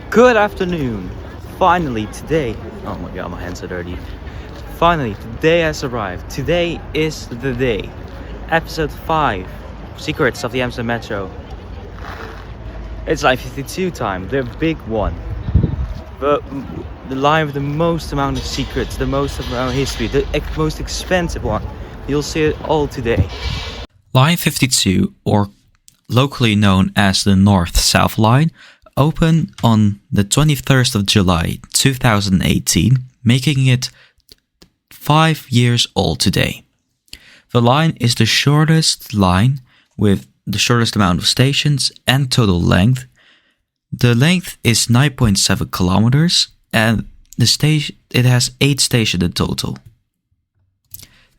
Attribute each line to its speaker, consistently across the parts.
Speaker 1: Good afternoon. Finally today, oh my god, my hands are dirty. Finally, the day has arrived. Today is the day. Episode 5, Secrets of the Amsterdam Metro. It's line 52 time, the big one. The line with the most amount of secrets, the most amount of history, the most expensive one. You'll see it all today.
Speaker 2: Line 52, or locally known as the North-South Line, opened on the 21st of July 2018, making it 5 years old today. The line is the shortest line with the shortest amount of stations and total length. The length is 9.7 kilometers and it has 8 stations in total.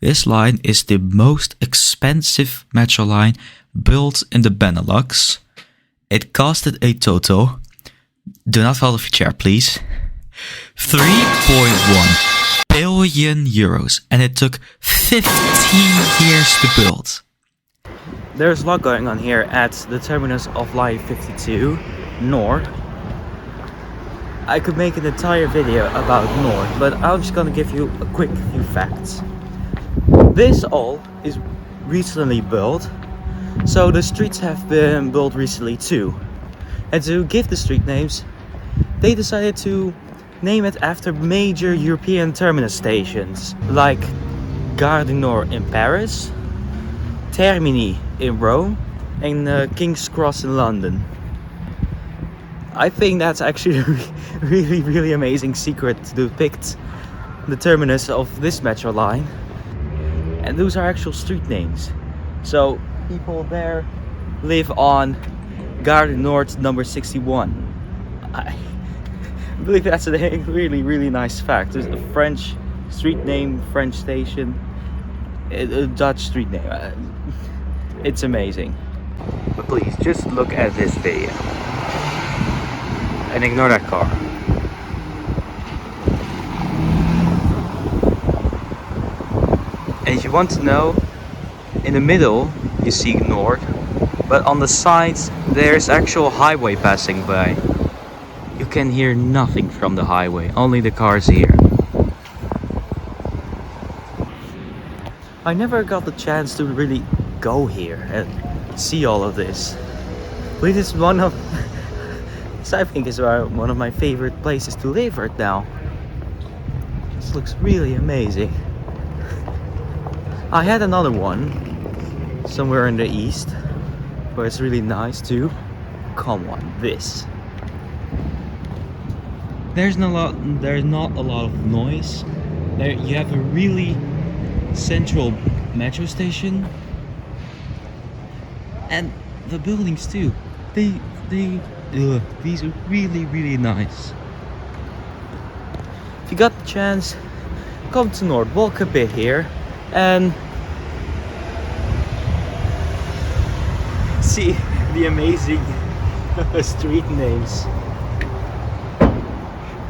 Speaker 2: This line is the most expensive metro line built in the Benelux. It costed a total, do not fall off your chair please, 3.1 billion euros, and it took 15 years to build.
Speaker 1: There's a lot going on here at the terminus of line 52 North. I could make an entire video about North, but I'm just gonna give you a quick few facts. This all is recently built, so the streets have been built recently too. And to give the street names, they decided to name it after major European terminus stations like Gare du Nord in Paris, Termini in Rome, and King's Cross in London. I think that's actually a really amazing secret to depict the terminus of this metro line. And those are actual street names. So people there live on Gare du Nord number 61. I believe that's a really nice fact. There's a French street name, French station, a Dutch street name. It's amazing. But please just look at this video and ignore that car. And if you want to know, in the middle you see North, but on the sides there's actual highway passing by. You can hear nothing from the highway, only the cars here. I never got the chance to really go here and see all of this. But it's one of I think is one of my favorite places to live right now. This looks really amazing. I had another one somewhere in the east where it's really nice too. Come on, this. There's not a lot of noise. There you have a really central metro station, and the buildings too. These are really nice. If you got the chance, come to North, walk a bit here, and see the amazing street names.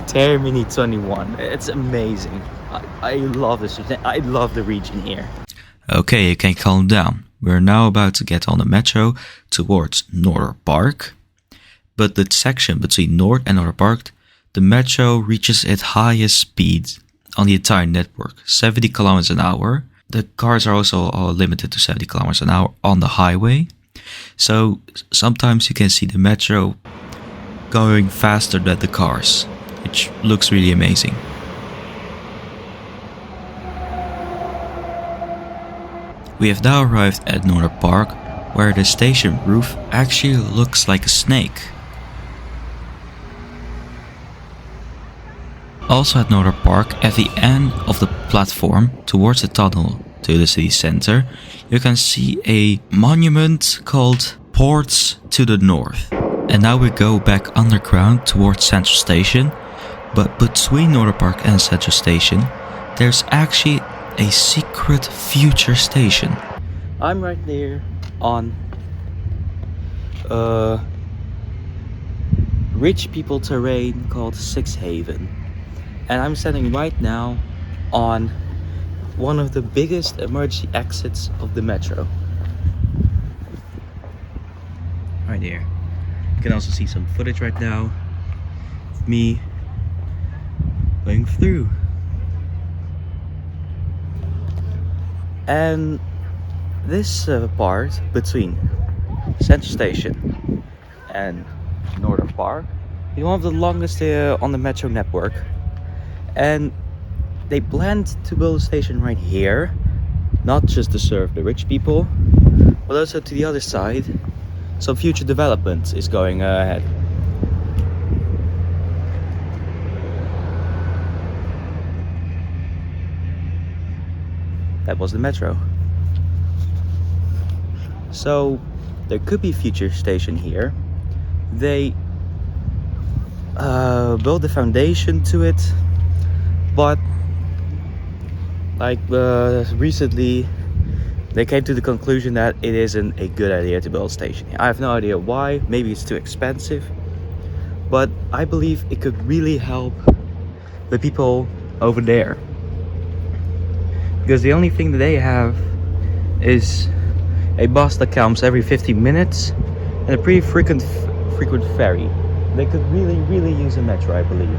Speaker 1: Termini 21. It's amazing. I love this. I love the region here.
Speaker 2: Okay, you can calm down. We're now about to get on the metro towards Noorderpark. But the section between North and Noorderpark, the metro reaches its highest speed on the entire network, 70 kilometers an hour. The cars are also limited to 70 kilometers an hour on the highway. So sometimes you can see the metro going faster than the cars, which looks really amazing. We have now arrived at Noorderpark, where the station roof actually looks like a snake. Also at Noorderpark, at the end of the platform towards the tunnel to the city center, you can see a monument called Ports to the North. And now we go back underground towards Central Station, but between Noorderpark and Central Station, there's actually a secret future station.
Speaker 1: I'm right there on rich people terrain called Sixhaven, and I'm standing right now on one of the biggest emergency exits of the metro. Right here. You can also see some footage right now. of me going through. And this part between Central Station and Northern Park is one of the longest on the metro network, and they planned to build a station right here, not just to serve the rich people, but also to the other side. Some future development is going ahead. That was the metro. So there could be future station here. They built the foundation to it, but like recently they came to the conclusion that it isn't a good idea to build a station. I have no idea why. Maybe it's too expensive, but I believe it could really help the people over there, because the only thing that they have is a bus that comes every 15 minutes and a pretty frequent ferry. They could really use a metro, I believe.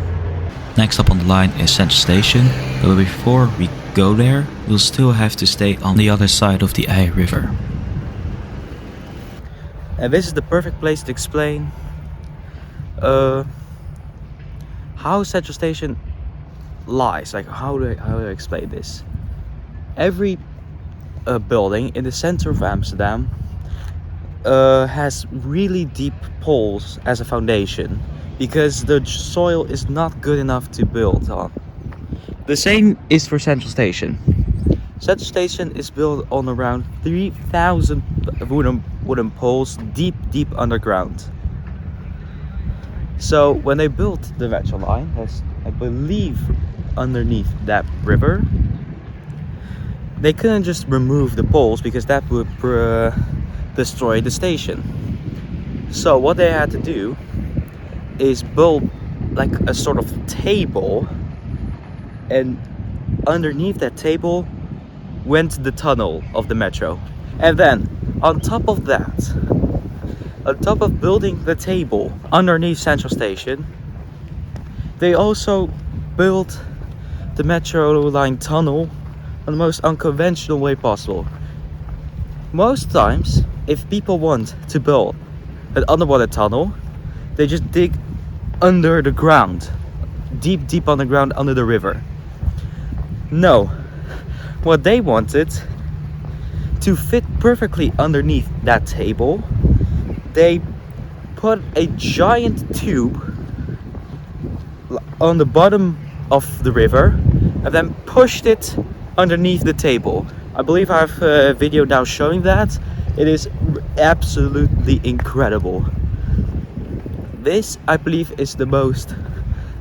Speaker 2: Next up on the line is Central Station, but before we go there, we'll still have to stay on the other side of the HEERRREE River.
Speaker 1: And this is the perfect place to explain how Central Station lies. Like, how do I explain this? Every building in the center of Amsterdam has really deep poles as a foundation, because the soil is not good enough to build on. The same is for Central Station. Central Station is built on around 3,000 wooden poles deep underground. So when they built the Metro Line, as I believe underneath that river, they couldn't just remove the poles because that would destroy the station. So what they had to do is build like a sort of table, and underneath that table went the tunnel of the metro. And then on top of that, on top of building the table underneath Central Station, they also built the Metro Line tunnel on the most unconventional way possible. Most times, if people want to build an underwater tunnel, they just dig under the ground, deep underground, under the river. No, what they wanted to fit perfectly underneath that table, they put a giant tube on the bottom of the river and then pushed it underneath the table. I believe I have a video now showing that. It is absolutely incredible. This, I believe, is the most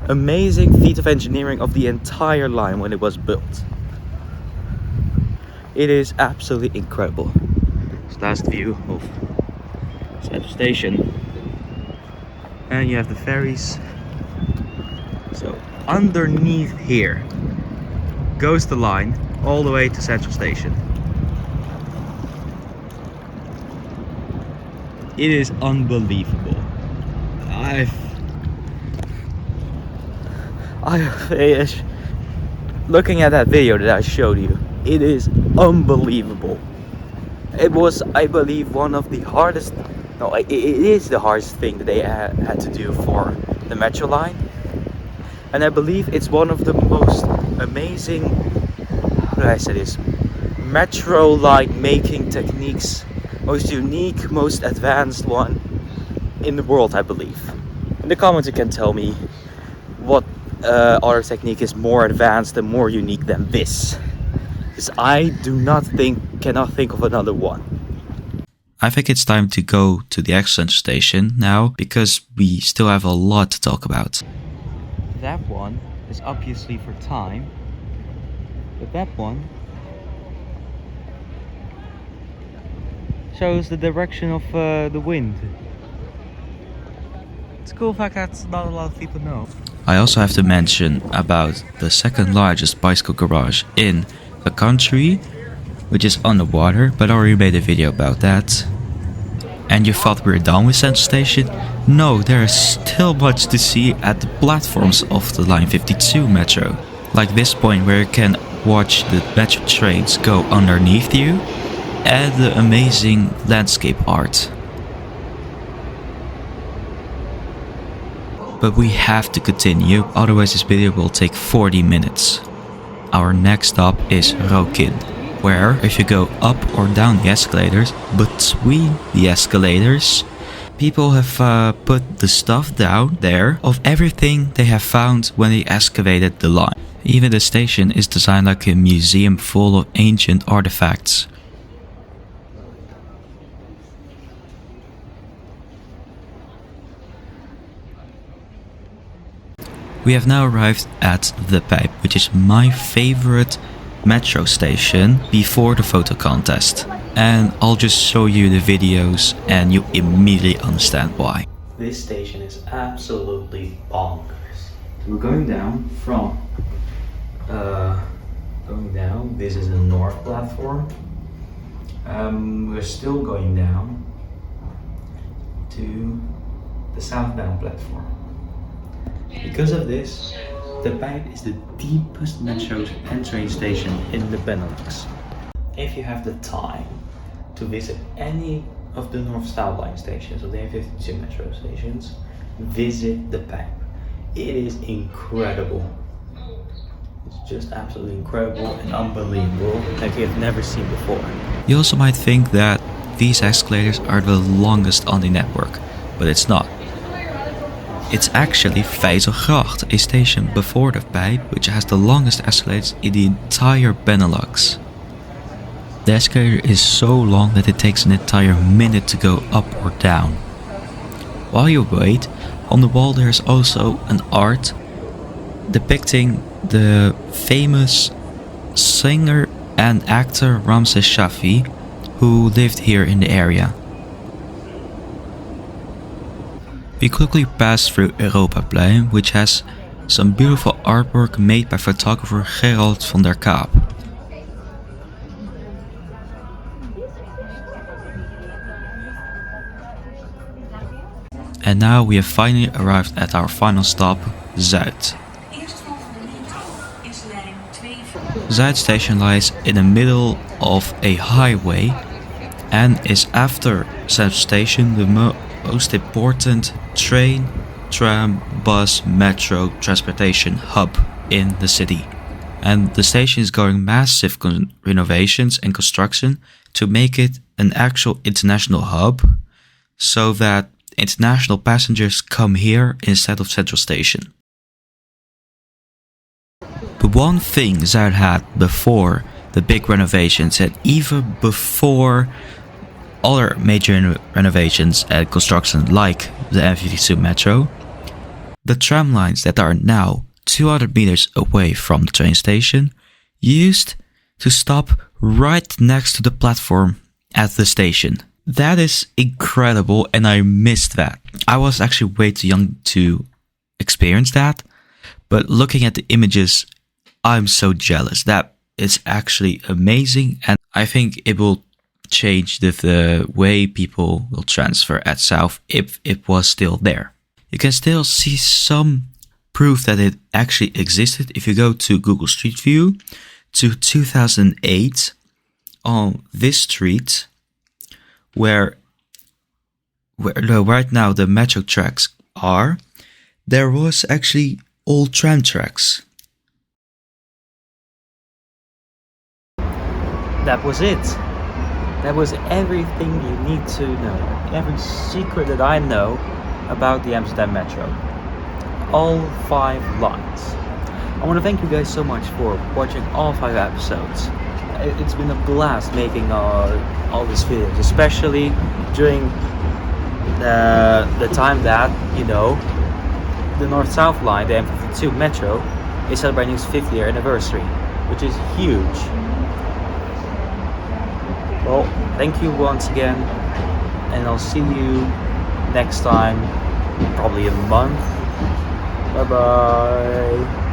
Speaker 1: amazing feat of engineering of the entire line when it was built. It is absolutely incredible. This last view of Central Station. And you have the ferries. So underneath here goes the line all the way to Central Station. It is unbelievable. Looking at that video that I showed you, it is unbelievable. It was, I believe, one of the hardest, no, it is the hardest thing that they had to do for the Metro Line. And I believe it's one of the most amazing, how do I say this, Metro Line making techniques, most unique, most advanced one in the world, I believe. In the comments you can tell me what other technique is more advanced and more unique than this, because I cannot think of another one.
Speaker 2: I think it's time to go to the Central Station now, because we still have a lot to talk about.
Speaker 1: That one is obviously for time, but that one shows the direction of the wind. It's a cool fact that not a lot of people know.
Speaker 2: I also have to mention about the second largest bicycle garage in the country, which is underwater, but I already made a video about that. And you thought we were done with Central Station? No, there is still much to see at the platforms of the Line 52 Metro. Like this point where you can watch the metro trains go underneath you, and the amazing landscape art. But we have to continue, otherwise this video will take 40 minutes. Our next stop is Rokin, where if you go up or down the escalators, between the escalators, people have put the stuff down there of everything they have found when they excavated the line. Even the station is designed like a museum full of ancient artifacts. We have now arrived at The Pijp, which is my favorite metro station before the photo contest. And I'll just show you the videos and you immediately understand why.
Speaker 1: This station is absolutely bonkers. We're going down from this is the north platform. We're still going down to the southbound platform. Because of this, The Pijp is the deepest metro and train station in the Benelux. If you have the time to visit any of the North-South Line stations or the M52 Metro stations, visit The Pijp. It is incredible. It's just absolutely incredible and unbelievable, like you've never seen before.
Speaker 2: You also might think that these escalators are the longest on the network, but it's not. It's actually Vijzelgracht, a station before The Pijp, which has the longest escalators in the entire Benelux. The escalator is so long that it takes an entire minute to go up or down. While you wait, on the wall there is also an art depicting the famous singer and actor Ramses Shaffi, who lived here in the area. We quickly passed through Europaplein, which has some beautiful artwork made by photographer Gerald van der Kaap. And now we have finally arrived at our final stop, Zuid. Zuid station lies in the middle of a highway and is after Central Station the most important train, tram, bus, metro transportation hub in the city. And the station is going massive renovations and construction to make it an actual international hub, so that international passengers come here instead of Central Station. But one thing Zuid had before the big renovations, and even before other major renovations and construction like the M52 Metro, the tram lines that are now 200 meters away from the train station used to stop right next to the platform at the station. That is incredible, and I missed that. I was actually way too young to experience that, but looking at the images, I'm so jealous. That is actually amazing, and I think it will change the way people will transfer at South if it was still there. You can still see some proof that it actually existed if you go to Google Street View to 2008 on this street where right now the metro tracks are. There was actually old tram tracks.
Speaker 1: That was it. That was everything you need to know. Every secret that I know about the Amsterdam Metro. All 5 lines. I want to thank you guys so much for watching all 5 episodes. It's been a blast making all these videos, especially during the time that, you know, the North-South Line, the M52 Metro, is celebrating its 5th year anniversary, which is huge. Well, thank you once again, and I'll see you next time, probably in a month. Bye bye.